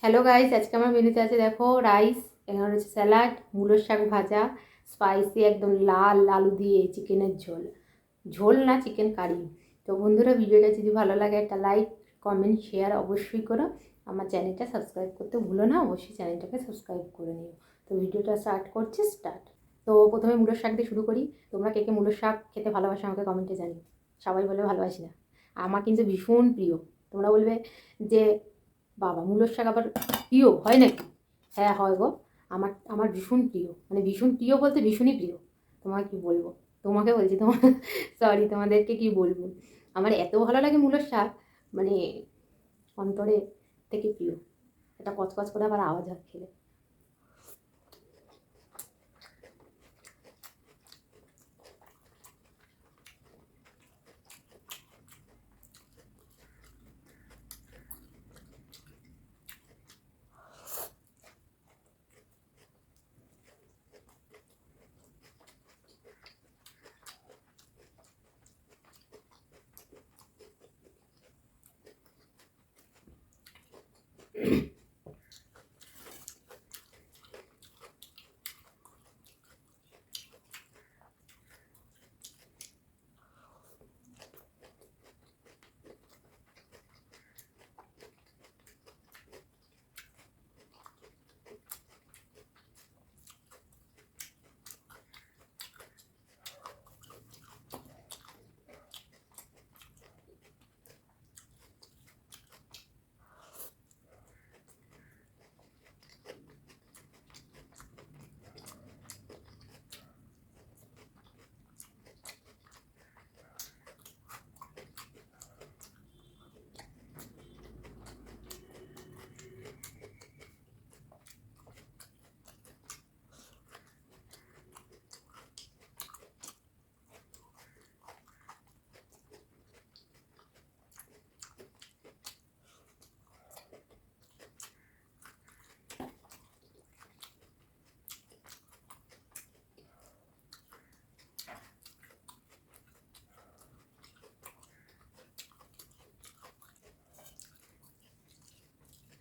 Hello guys, আজকে আমার মেনুতে আছে দেখো রাইস, এখানে রয়েছে স্যালাড, মূলোর শাক ভাজা, স্পাইসি একদম লাল আলু দিয়ে চিকেনের ঝোল। ঝোল না, চিকেন কারি। তো বন্ধুরা, ভিডিওটা যদি ভালো লাগে একটা লাইক, কমেন্ট, শেয়ার অবশ্যই করো। আমার চ্যানেলটা সাবস্ক্রাইব করতে ভুলো না, অবশ্যই চ্যানেলটাকে সাবস্ক্রাইব করে নিও। তো ভিডিওটা স্টার্ট। তো প্রথমে মূলোর শাক দিয়ে শুরু করি। তোমরা কে কে মূলোর শাক খেতে ভালোবাসো আমাকে কমেন্টে জানিও। সবাই বলে ভালোবাসি না, আমার কিন্তু ভীষণ প্রিয়। তোমরা বলবে যে বাবা, মূলোর শাক আবার প্রিয় হয় নাকি? হ্যাঁ হয় গো। আমার আমার ভীষণ প্রিয়, মানে ভীষণ প্রিয় বলতে ভীষণই প্রিয়। তোমাকে কি বলবো, তোমাকে বলছি তোমার সরি, তোমাদেরকে কি বলবো। আমার এত ভালো লাগে মূলোর শাক, মানে অন্তরে থেকে প্রিয়। এটা কচকচ করে আবার আওয়াজ হয় খেলে।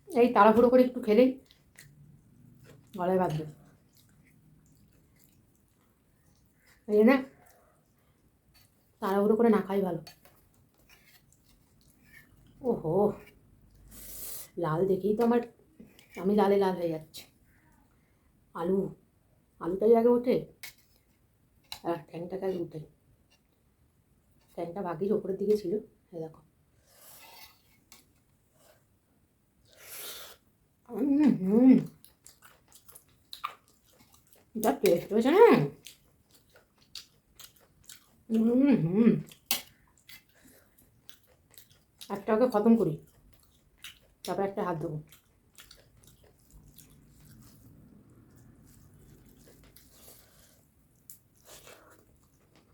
এই তাড়াহুড়ো করে একটু খেলেই গলায় বাঁধবে, এই না, তাড়াহুড়ো করে না খাই ভালো। ওহো, লাল দেখেই তো আমি লালে লাল হয়ে যাচ্ছে। আলু, আলুটাই আগে ওঠে, আর ট্যাংটাকে আগে উঠে। ট্যাংটা ভাগ্যিস ওপরের দিকে ছিল। হ্যাঁ দেখো, হুম, যা টেস্ট হয়েছে না। হুম, একটা ওকে খতম করি, তারপর একটা হাত দেবো।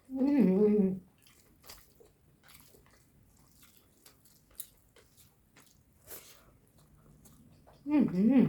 হুম, হুম, হুম,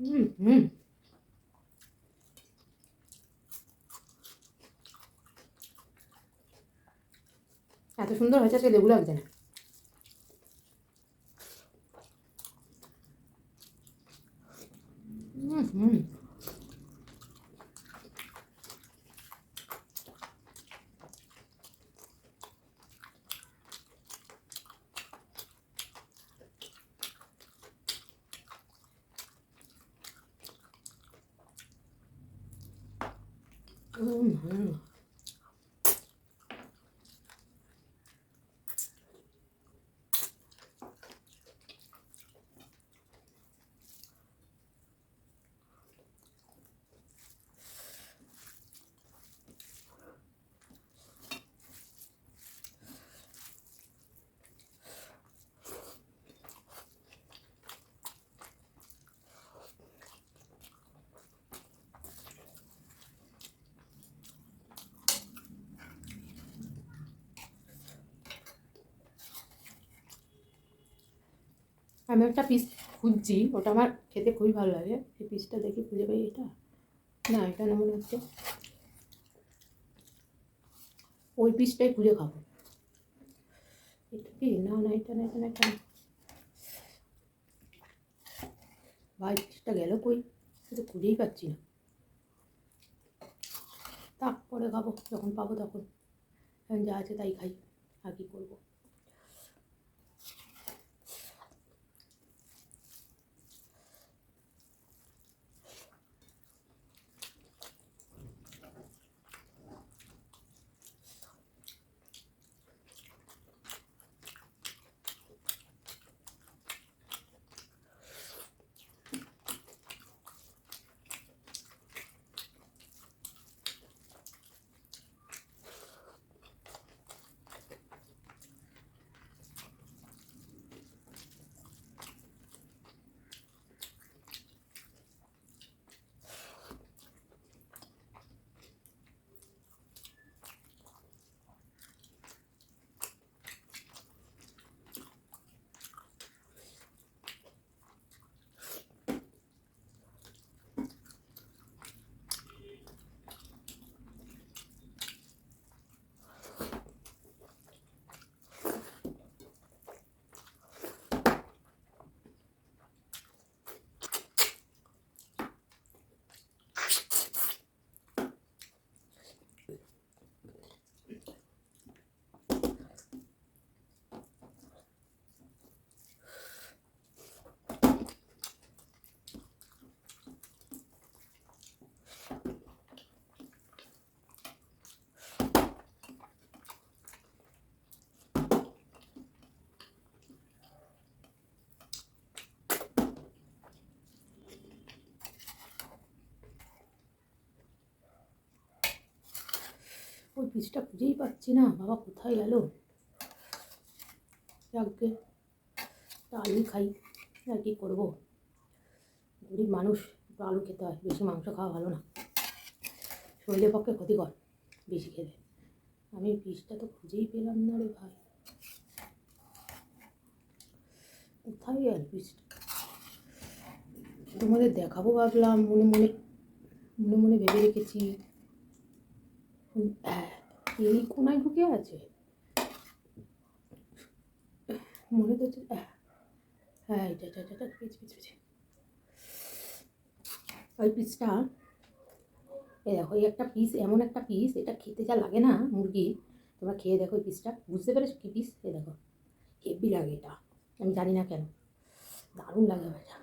হুম হুম এত সুন্দর হয়েছে আজকে লেবু লাগছে না। হুম হুম হুম হুম আমি একটা পিস খুঁজছি, ওটা আমার খেতে খুবই ভালো লাগে। এই পিসটা দেখি খুঁজে পাই। এটা না, এটা না, মনে হচ্ছে ওই পিসটাই খুঁজে খাবো। এটা কি? না না, এটা না, এটা না, এটা না। ভাই পিসটা গেল কই? এটা খুঁজেই পাচ্ছি না। তারপরে খাবো, যখন পাবো তখন। এখন যা আছে তাই খাই, আর কি করবো। ওই পিসটা খুঁজেই পাচ্ছি না, বাবা কোথায় গেল? যাকে আলু খাই, আর কি করবো। গরিব মানুষ, একটু আলু খেতে হয়, বেশি মাংস খাওয়া ভালো না, শরীরের পক্ষে ক্ষতিকর বেশি খেলে। আমি পিসটা তো খুঁজেই পেলাম না রে ভাই, কোথায় গেল পিসটা? তোমাদের দেখাবো ভাবলাম, মনে মনে মনে মনে ভেবে রেখেছি। এই কোনায় ঢুকে আছে, মনে তো হচ্ছে। হ্যাঁ, এটা এটা এটা পিছ পিছ পিছে ওই পিসটা। এই দেখো, এই একটা পিস, এমন একটা পিস, এটা খেতে যা লাগে না মুরগি। তোমরা খেয়ে দেখো এই পিসটা, বুঝতে পেরেছো কী পিস? এই দেখো, হেভি লাগে এটা, আমি জানি না কেন, দারুণ লাগে আমার এটা।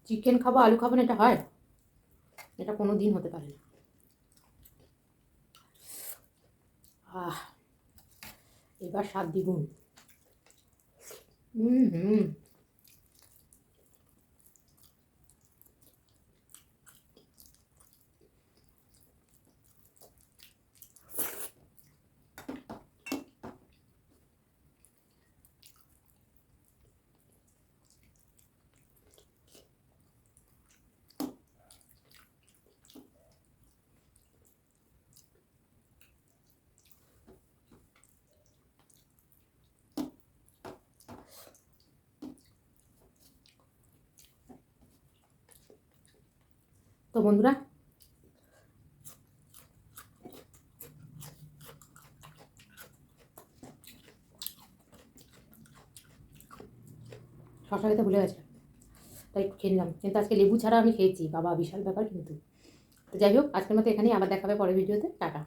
চিকেন খাবো, আলু খাবো না, এটা হয়? এটা কোনো দিন হতে পারে না। এবার স্বাদ দ্বিগুণ। হুম। তো বন্ধুরা, শশা খেতে ভুলে গেছে, তাই একটু খেয়ে নিলাম। কিন্তু আজকে লেবু ছাড়া আমি খেয়েছি, বাবা বিশাল ব্যাপার কিন্তু। তো যাই হোক, আজকের মতো এখানেই, আবার দেখাবে পরের ভিডিওতে। টাটা।